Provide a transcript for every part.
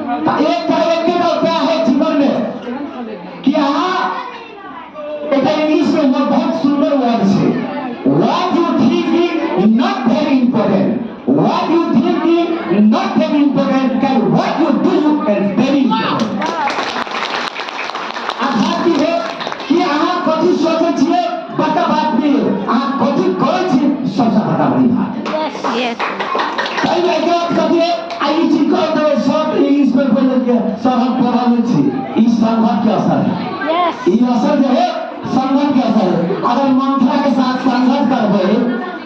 एक क्या है जीवन में कि इंग्लिश में बहुत सुंदर वर्ड है, what you think is not very important, what you think is not very important, can what you do is very important. अर्थात की है कि कथी सोचे छिए बड़का बात नहीं है, कथी करे छी सबसे बड़ा बड़ी बात है। यस सही है। क्या कथी आई चीज को तो सब इंग्लिश में बोल के सब हम पढ़ाने छी, इस संगत के असर है। यस ये असर जो है संगत के असर है। अगर मंत्रा के साथ संगत करबे,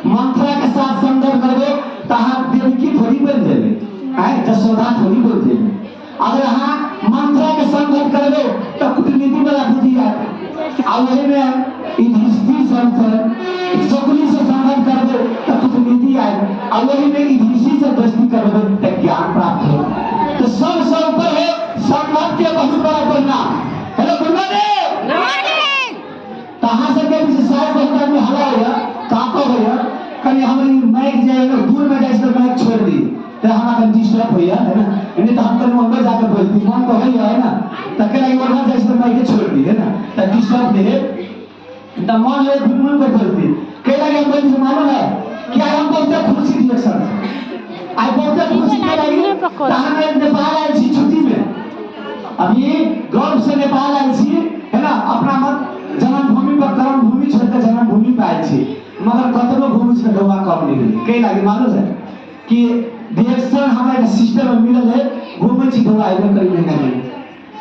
मंत्रा के साथ संगत करबे तो हम देवकी थोड़ी बन जेबे, है जसोदा थोड़ी बोल जेबे। अगर मंत्रा के संगत करबे तो कूटनीति वाला बुद्धि आए, और वही में युधिष्ठिर से शकुनी से संगत करबे तो कूटनीति आए, और वही में युधिष्ठिर से दोस्ती करबे तो ज्ञान प्राप्त हो। तो सबसे ऊपर है संगत के बहुत बड़ा परिणाम। Hello good morning. कहाँ से के पीछे सारे बहुत आदमी हला हो गया, काका हो गया, कहीं हमारी माइक जाए ना दूर में जाए तो माइक छोड़ दी तो हमारा डिस्टर्ब हो गया है ना, नहीं तो हम कहीं अंदर जाकर बोलती मन तो है ना, तो के लगे वहां जाए तो माइक छोड़ दी है ना, तो डिस्टर्ब नहीं है, तो मन है घुमन को बोलती के लगे हम बोलते मालूम है क्या हम बोलते खुशी डिरेक्शन आई बोलते खुशी के लगे कहां में नेपाल आई थी छुट्टी में, अभी गर्व से नेपाल आई थी है ना, अपना मत जन्मभूमि पर कर्म भूमि छोड़ के जन्मभूमि पे आई थी, मगर कतनो भूमि से डोबा कम नहीं हुई। के लगे मालूम है कि डिरेक्शन हमारे सिस्टम में मिलल है, घूमे छी डोबा आइबे करी नहीं,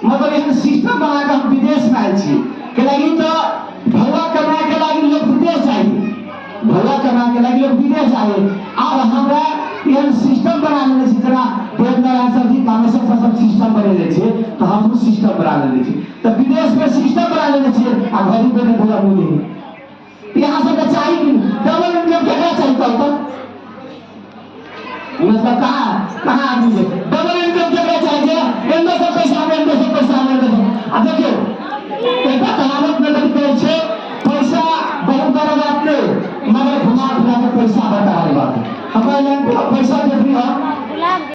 मतलब एक सिस्टम बना के हम विदेश में आई छी के लगी तो भौवा कमाए के लगी लोग विदेश आई, भौवा कमाए के लगी लोग विदेश आए। अब हमरा यह सिस्टम बना लेने छी, जना देवनारायण सर जी कामेश्वर सर सब सिस्टम बना लेने छी, तो हम सिस्टम बना लेने छी, तो विदेश में सिस्टम बना लेने छी आ घरी पे डोबा मिली। यहाँ से चाहिए कि डबल इनकम क्या चाहिए तो मतलब कहाँ आदमी है डबल इनकम क्या चाहिए, इनमें से